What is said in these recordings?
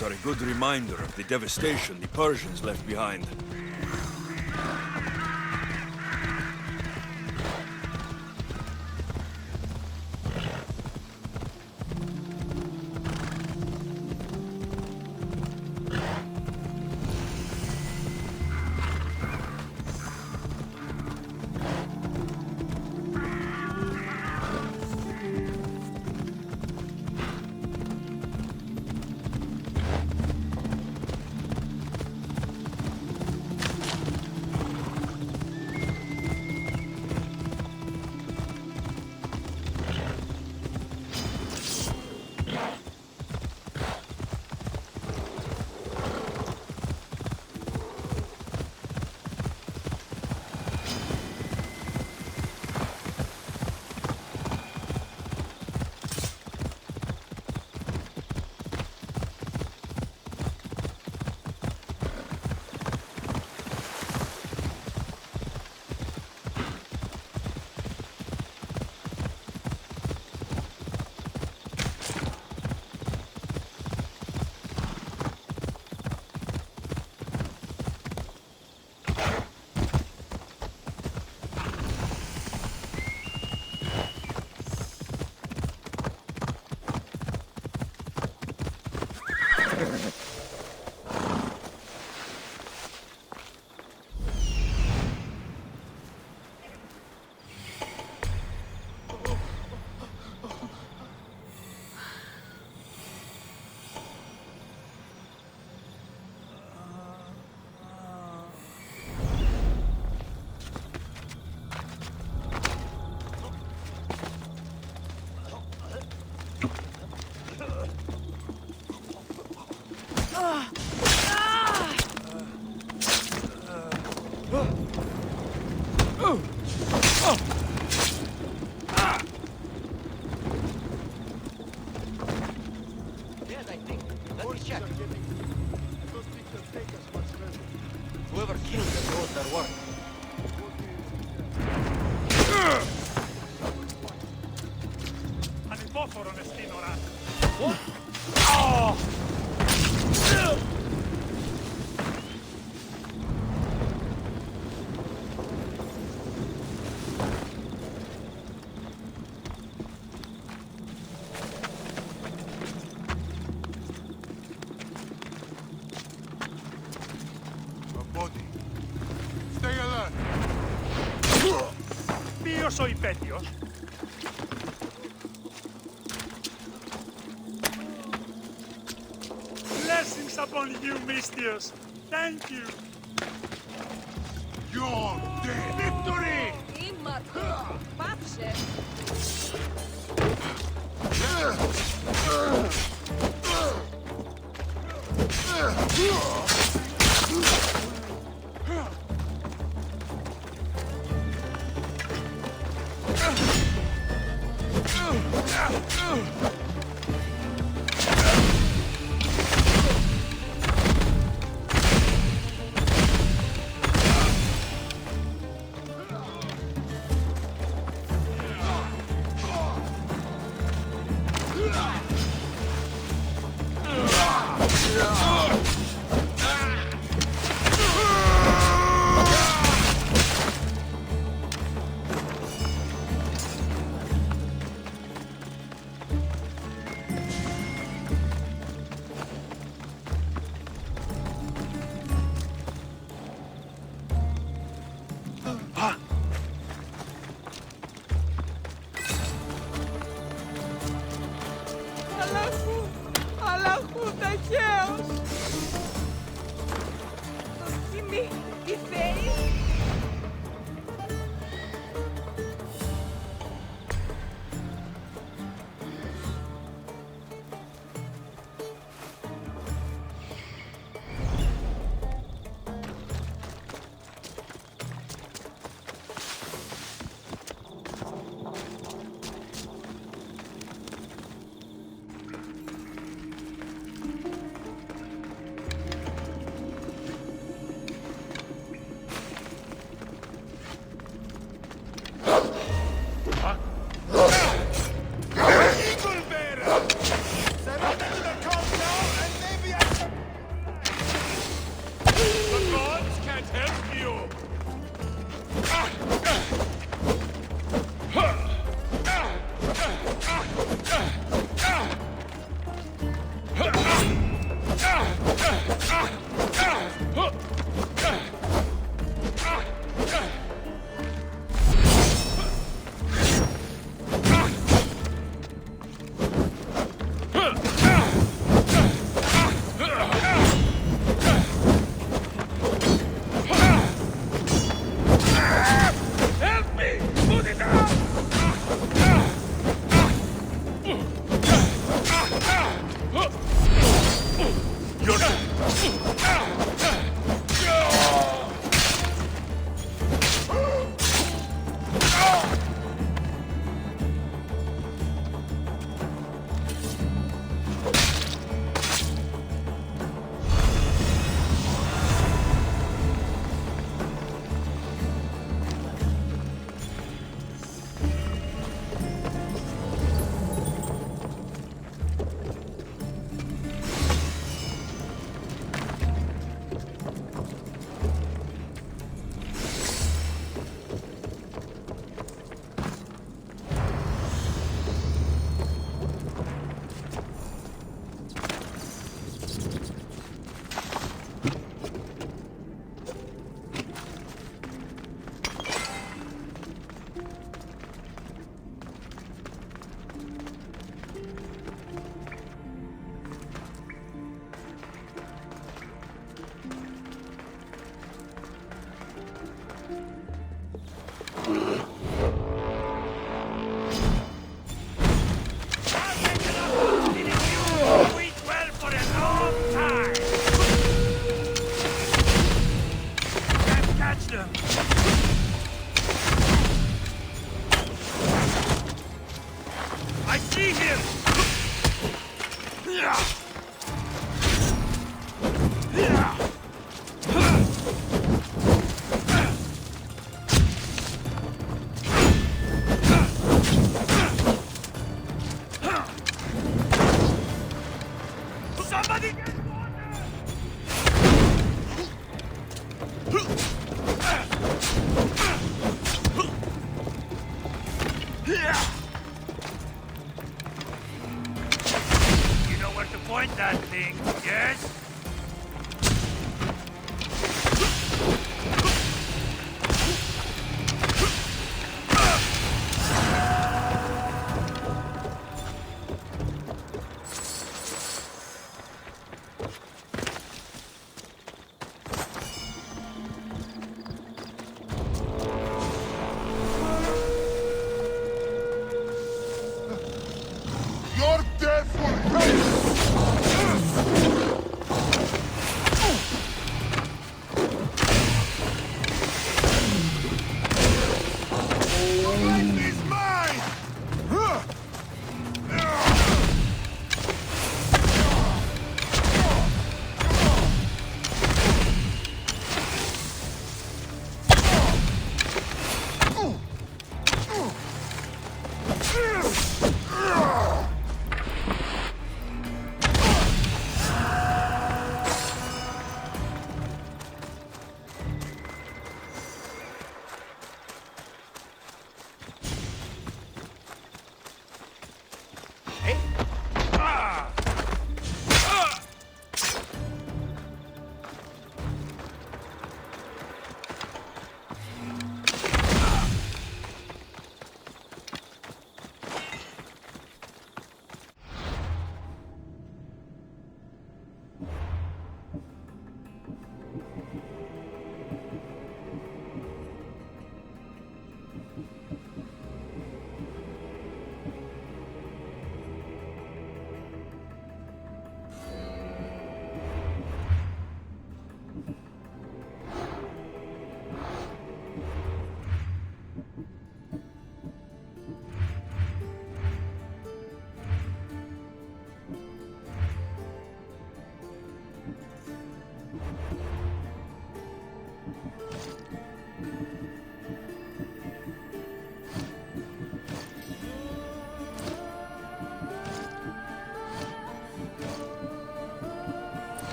ruins are a good reminder of the devastation the Persians left behind. Whoever killed them knows their work. Ανυπόφορο είναι στην ώρα. Ποιος ο υπέτειος? Blessings upon you, Mistios. Thank you. Your day. Victory! Ήμαρτο! Πάψε! Αλλάχου ταχαίως! Kimi, οι Θεοί! Eagle bearer! Surrender to the cult now, and maybe I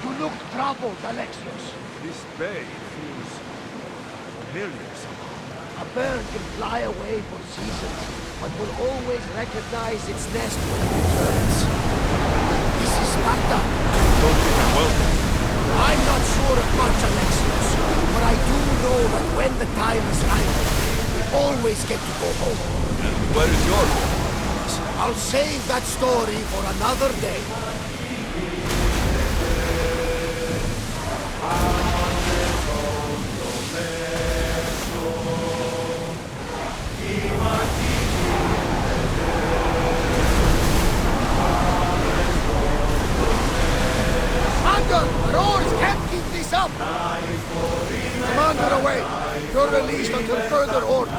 You look troubled, Alexios. This bay feels familiar somehow. A bird can fly away for seasons, but will always recognize its nest when it returns. This is Sparta. Don't think I'm welcome. I'm not sure of much, Alexios, but I do know that when the time is right, we always get to go home. And where is your home? I'll save that story for another day. Commander, the oars can't keep this up! Commander, away! You're released until further orders.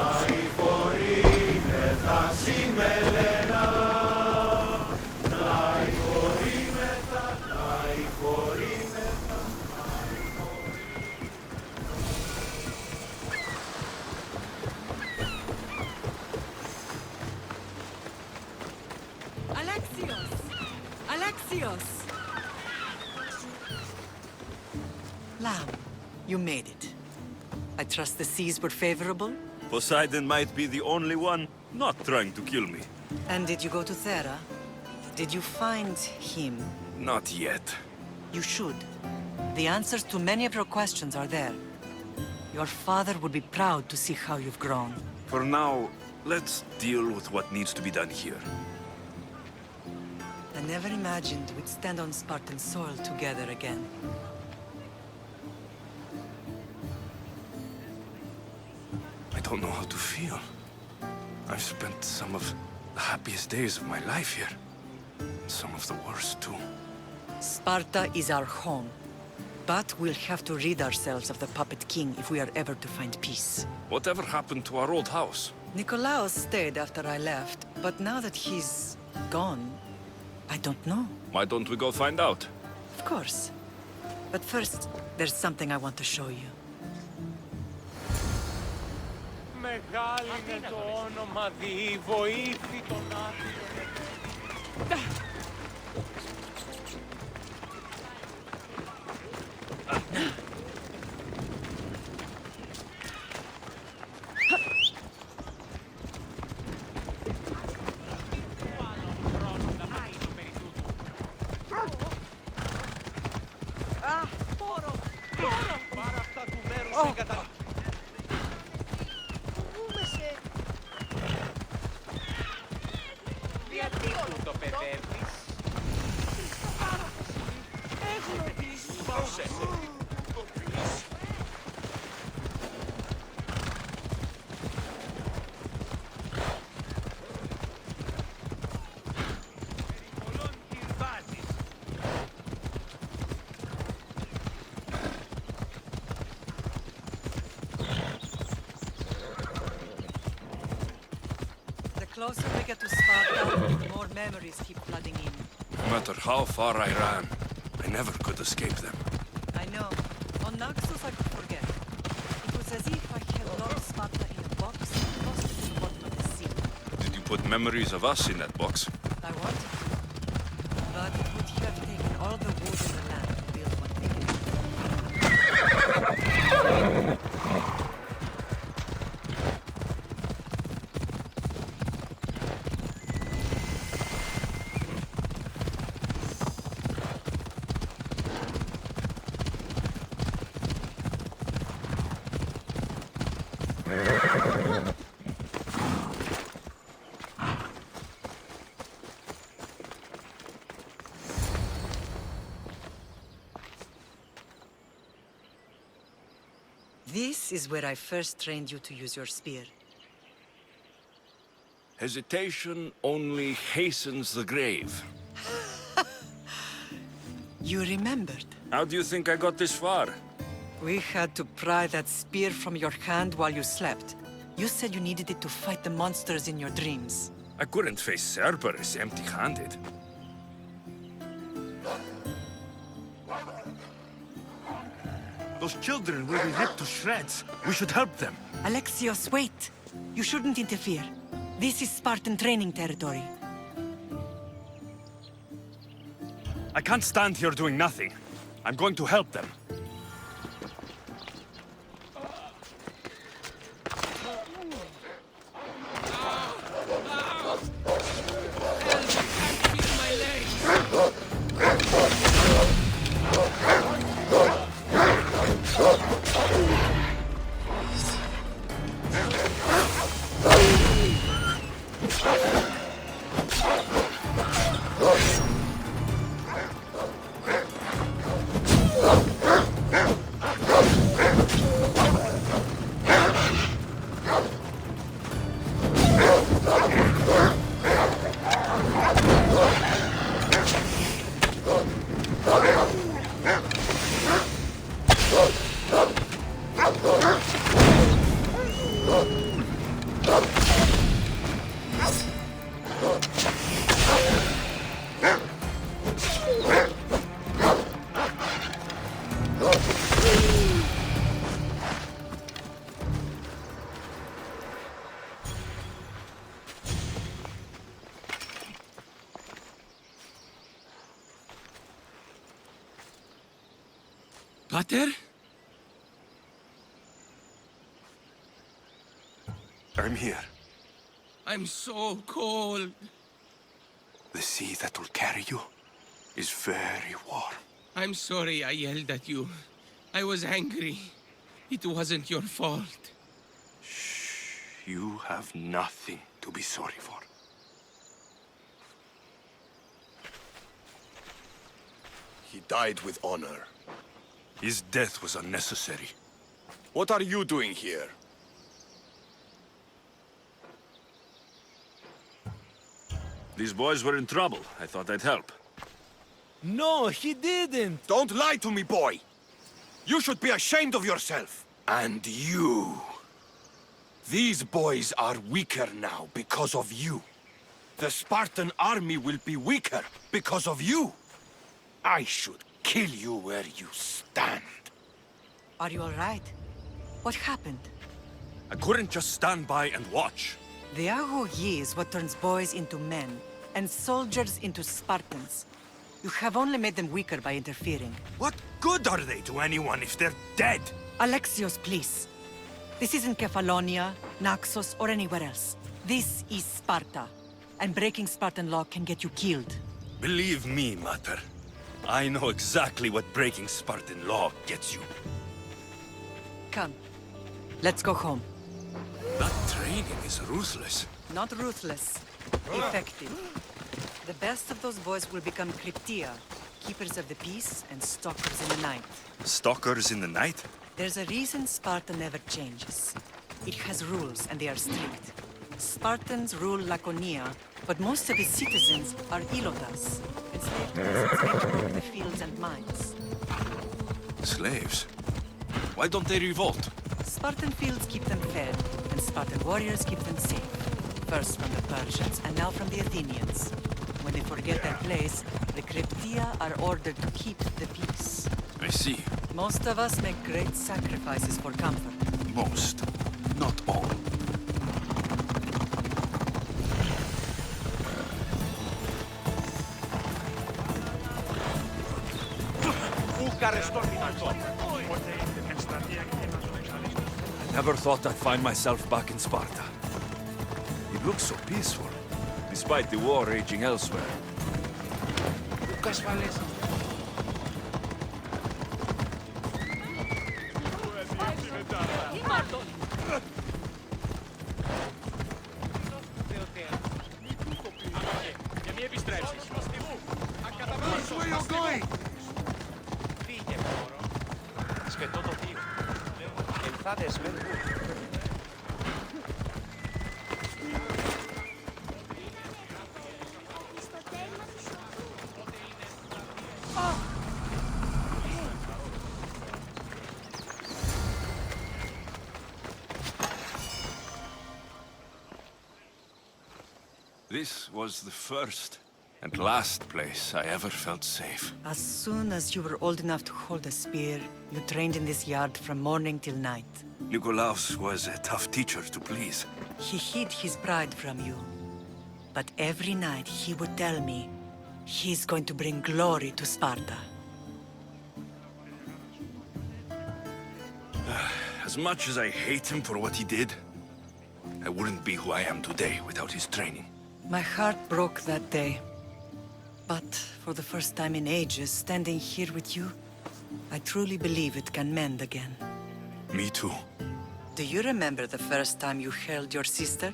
Alexios! Alexios! Lamb, you made it. I trust the seas were favorable? Poseidon might be the only one not trying to kill me. And did you go to Thera? Did you find him? Not yet. You should. The answers to many of your questions are there. Your father would be proud to see how you've grown. For now, let's deal with what needs to be done here. I never imagined we'd stand on Spartan soil together again. I don't know how to feel. I've spent some of the happiest days of my life here. Some of the worst, too. Sparta is our home. But we'll have to rid ourselves of the Puppet King if we are ever to find peace. Whatever happened to our old house? Nikolaos stayed after I left, but now that he's gone, I don't know. Why don't we go find out? Of course. But first, there's something I want to show you. Μεγάλη είναι το όνομα Δι, βοήθη τον άθλιο. Πάρα αυτά του μέρους δεν καταλαβαίνω. Γιατί του το παιδεύεις? Πρόσεχε. Περιπολών κυρβάζεις. The closer we get to Sparta, the more memories keep flooding in. No matter how far I ran, I never could escape them. I know. On Naxos I could forget. It was as if I had locked Sparta in a box and lost it in the bottom of the sea. Did you put memories of us in that box? I wanted to. But it would have taken all the wood in the land to build what they did. This is where I first trained you to use your spear. Hesitation only hastens the grave. You remembered. How do you think I got this far? We had to pry that spear from your hand while you slept. You said you needed it to fight the monsters in your dreams. I couldn't face Cerberus empty-handed. Those children will be ripped to shreds. We should help them. Alexios, wait! You shouldn't interfere. This is Spartan training territory. I can't stand here doing nothing. I'm going to help them. Pater? I'm here. I'm so cold. The sea that will carry you is very warm. I'm sorry I yelled at you. I was angry. It wasn't your fault. You have nothing to be sorry for. He died with honor. His death was unnecessary. What are you doing here? These boys were in trouble. I thought I'd help. No, he didn't! Don't lie to me, boy! You should be ashamed of yourself! And you! These boys are weaker now because of you. The Spartan army will be weaker because of you. I should kill you where you stand. Are you all right? What happened? I couldn't just stand by and watch. The Ago Yi is what turns boys into men, and soldiers into Spartans. You have only made them weaker by interfering. What good are they to anyone if they're dead? Alexios, please. This isn't Kefalonia, Naxos, or anywhere else. This is Sparta, and breaking Spartan law can get you killed. Believe me, Mater. I know exactly what breaking Spartan law gets you. Come, let's go home. That training is ruthless. Not ruthless, effective. The best of those boys will become Cryptia, keepers of the peace and stalkers in the night. Stalkers in the night? There's a reason Sparta never changes. It has rules, and they are strict. Spartans rule Laconia, but most of its citizens are ilotas, enslaved peasants meant to work the fields and mines. Slaves? Why don't they revolt? Spartan fields keep them fed, and Spartan warriors keep them safe. First from the Persians, and now from the Athenians. When they forget their place, the Cryptia are ordered to keep the peace. I see. Most of us make great sacrifices for comfort. Most. Not all. Never thought I'd find myself back in Sparta. It looks so peaceful, despite the war raging elsewhere. Και μη επιστρέψεις. Where you going? Φύγε, μωρό. Σκετώ το θείο. Ελθάδες με This was the first And last place I ever felt safe. As soon as you were old enough to hold a spear, you trained in this yard from morning till night. Nikolaos was a tough teacher to please. He hid his pride from you. But every night he would tell me, he's going to bring glory to Sparta. As much as I hate him for what he did, I wouldn't be who I am today without his training. My heart broke that day. But for the first time in ages, standing here with you, I truly believe it can mend again. Me too. Do you remember the first time you held your sister?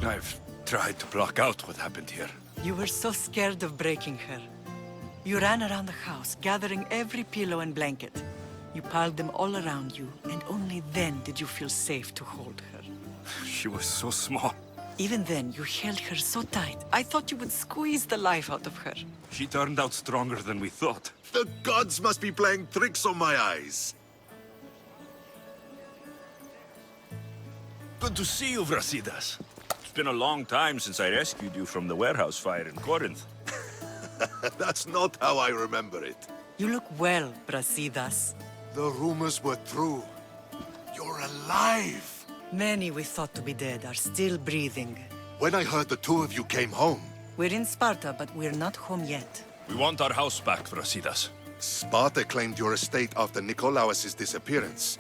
I've tried to block out what happened here. You were so scared of breaking her. You ran around the house, gathering every pillow and blanket. You piled them all around you, and only then did you feel safe to hold her. She was so small. Even then, you held her so tight, I thought you would squeeze the life out of her. She turned out stronger than we thought. The gods must be playing tricks on my eyes. Good to see you, Brasidas. It's been a long time since I rescued you from the warehouse fire in Corinth. That's not how I remember it. You look well, Brasidas. The rumors were true. You're alive! Many we thought to be dead are still breathing. When I heard the two of you came home, We're in Sparta, but we're not home yet. We want our house back, Brasidas. Sparta claimed your estate after Nikolaos' disappearance.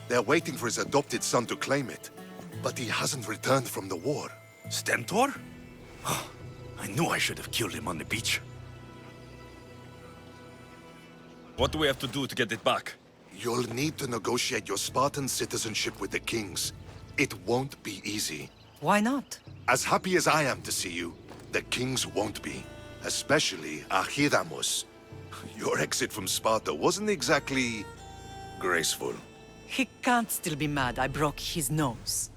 They're waiting for his adopted son to claim it. But he hasn't returned from the war. Stentor? I knew I should have killed him on the beach. What do we have to do to get it back? You'll need to negotiate your Spartan citizenship with the kings. It won't be easy. Why not? As happy as I am to see you, the kings won't be. Especially Archidamos. Your exit from Sparta wasn't exactly graceful. He can't still be mad I broke his nose.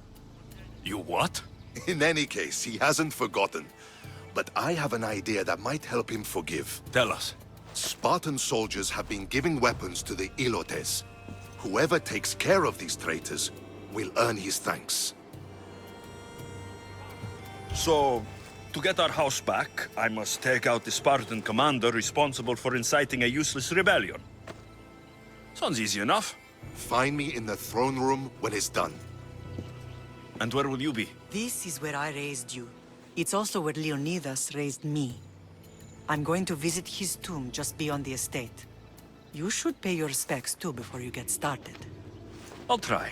You what? In any case, he hasn't forgotten. But I have an idea that might help him forgive. Tell us. Spartan soldiers have been giving weapons to the Ilotes. Whoever takes care of these traitors will earn his thanks. So, to get our house back, I must take out the Spartan commander responsible for inciting a useless rebellion. Sounds easy enough. Find me in the throne room when it's done. And where will you be? This is where I raised you. It's also where Leonidas raised me. I'm going to visit his tomb just beyond the estate. You should pay your respects too before you get started. I'll try.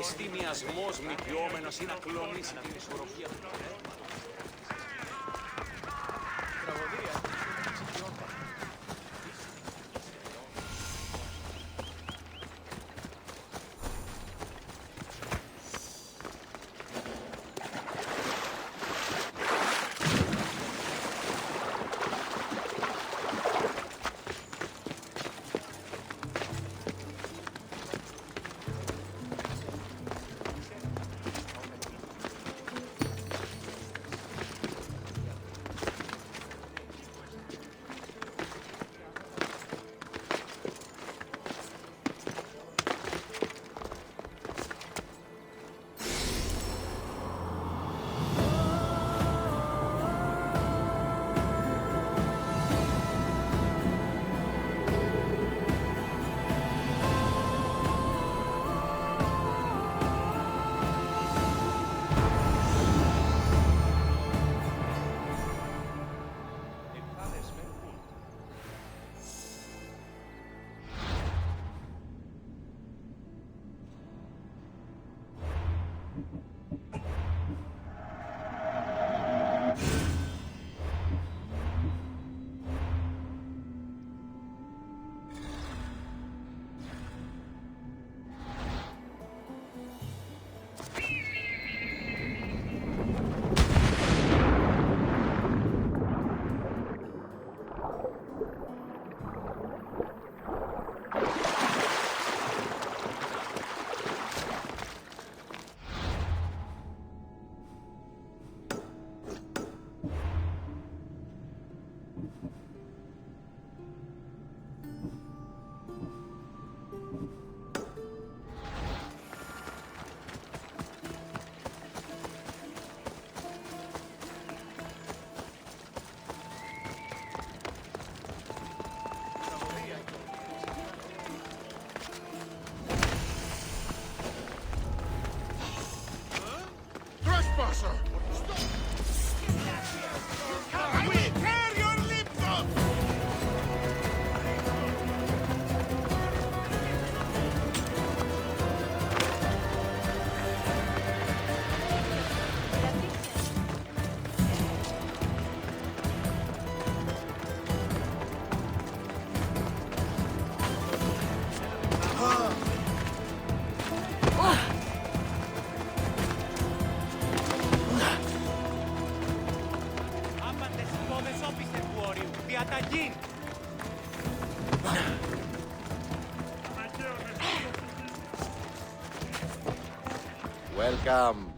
Εστιμιασμός μικιόμενος ή να κλονίσει την ισορροπία του πνεύματος. Welcome.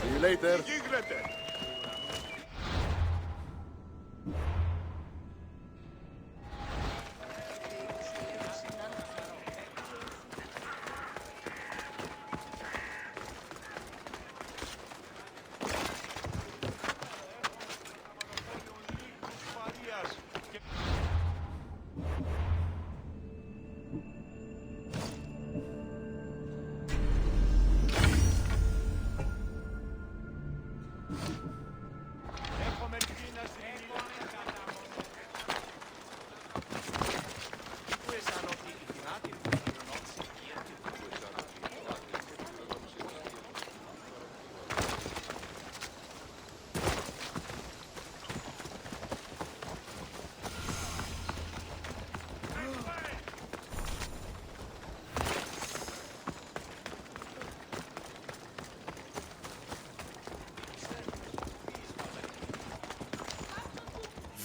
See you later.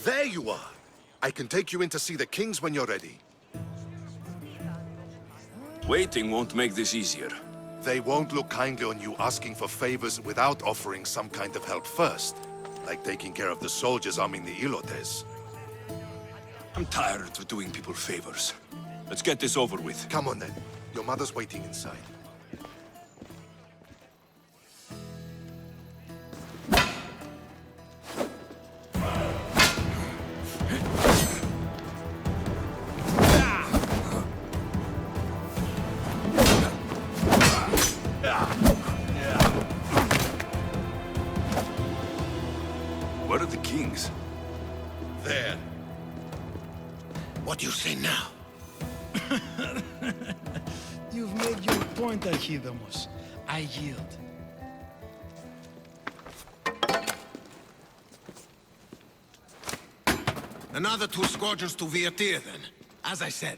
There you are! I can take you in to see the kings when you're ready. Waiting won't make this easier. They won't look kindly on you asking for favors without offering some kind of help first. Like taking care of the soldiers arming the Ilotes. I'm tired of doing people favors. Let's get this over with. Come on then. Your mother's waiting inside. Where are the kings? There. What do you say now? You've made your point, Archidamos. I yield. Another 2 squadrons to Viatir, then. As I said.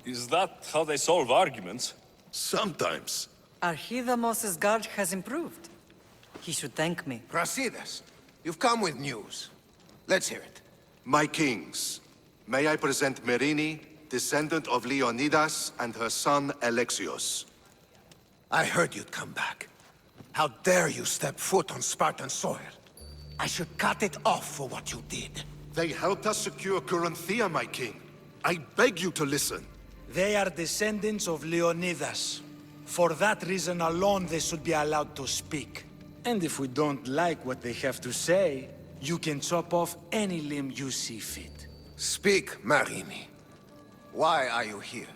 Is that how they solve arguments? Sometimes. Archidamos's guard has improved. He should thank me. Brasidas, you've come with news. Let's hear it. My kings, may I present Merini, descendant of Leonidas, and her son Alexios. I heard you'd come back. How dare you step foot on Spartan soil? I should cut it off for what you did. They helped us secure Corinthia, my king. I beg you to listen. They are descendants of Leonidas. For that reason alone, they should be allowed to speak. And if we don't like what they have to say, you can chop off any limb you see fit. Speak, Marini. Why are you here?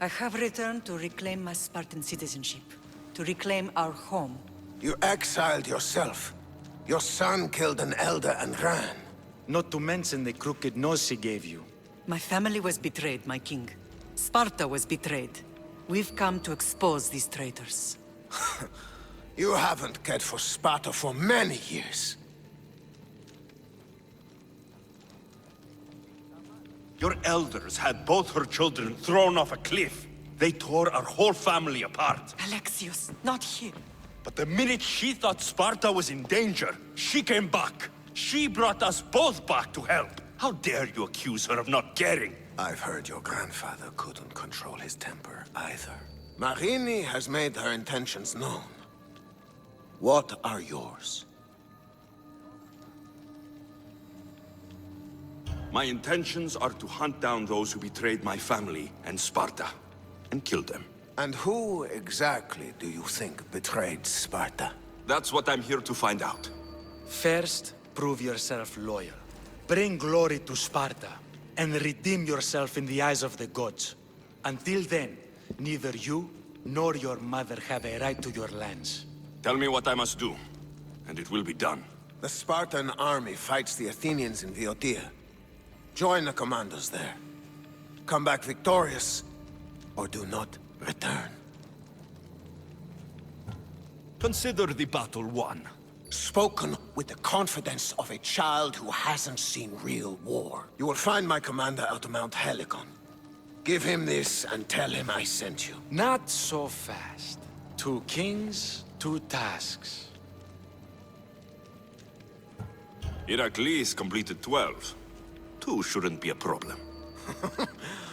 I have returned to reclaim my Spartan citizenship, to reclaim our home. You exiled yourself. Your son killed an elder and ran. Not to mention the crooked nose she gave you. My family was betrayed, my king. Sparta was betrayed. We've come to expose these traitors. You haven't cared for Sparta for many years. Your elders had both her children thrown off a cliff. They tore our whole family apart. Alexios, not here. But the minute she thought Sparta was in danger, she came back. She brought us both back to help. How dare you accuse her of not caring? I've heard your grandfather couldn't control his temper either. Marini has made her intentions known. What are yours? My intentions are to hunt down those who betrayed my family and Sparta, and kill them. And who exactly do you think betrayed Sparta? That's what I'm here to find out. First, prove yourself loyal. Bring glory to Sparta, and redeem yourself in the eyes of the gods. Until then, neither you nor your mother have a right to your lands. Tell me what I must do, and it will be done. The Spartan army fights the Athenians in Boeotia. Join the commandos there. Come back victorious, or do not return. Consider the battle won. Spoken with the confidence of a child who hasn't seen real war. You will find my commander out of Mount Helicon. Give him this and tell him I sent you. Not so fast. 2 kings, 2 tasks. Heracles completed 12. 2 shouldn't be a problem.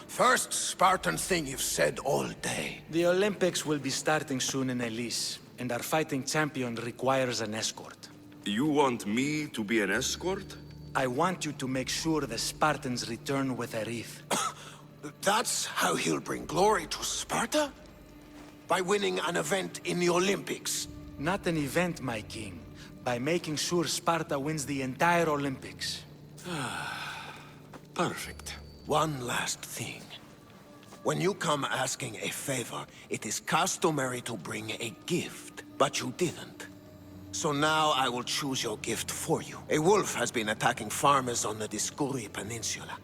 First Spartan thing you've said all day. The Olympics will be starting soon in Elise, and our fighting champion requires an escort. You want me to be an escort? I want you to make sure the Spartans return with a wreath. That's how he'll bring glory to Sparta? By winning an event in the Olympics? Not an event, my king. By making sure Sparta wins the entire Olympics. Perfect. One last thing. When you come asking a favor, it is customary to bring a gift, but you didn't. So now I will choose your gift for you. A wolf has been attacking farmers on the Dioscuri Peninsula.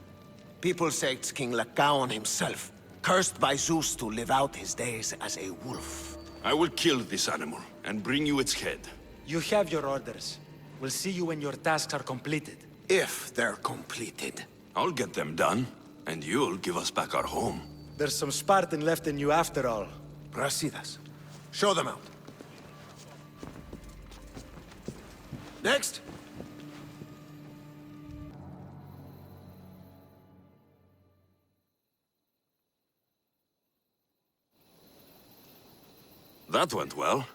People say it's King Lycaon himself, cursed by Zeus to live out his days as a wolf. I will kill this animal and bring you its head. You have your orders. We'll see you when your tasks are completed. If they're completed. I'll get them done, and you'll give us back our home. There's some Spartan left in you after all. Brasidas. Show them out. Next. That went well.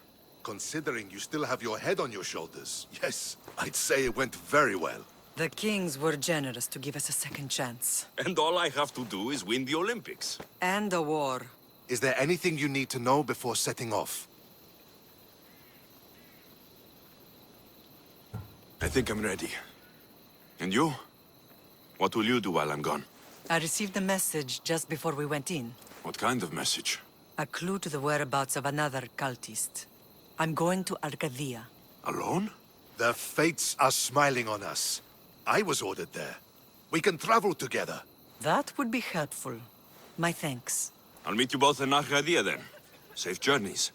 Considering you still have your head on your shoulders, yes, I'd say it went very well. The kings were generous to give us a second chance. And all I have to do is win the Olympics. And a war. Is there anything you need to know before setting off? I think I'm ready. And you? What will you do while I'm gone? I received a message just before we went in. What kind of message? A clue to the whereabouts of another cultist. I'm going to Arcadia. Alone? The fates are smiling on us. I was ordered there. We can travel together. That would be helpful. My thanks. I'll meet you both in Arcadia then. Safe journeys.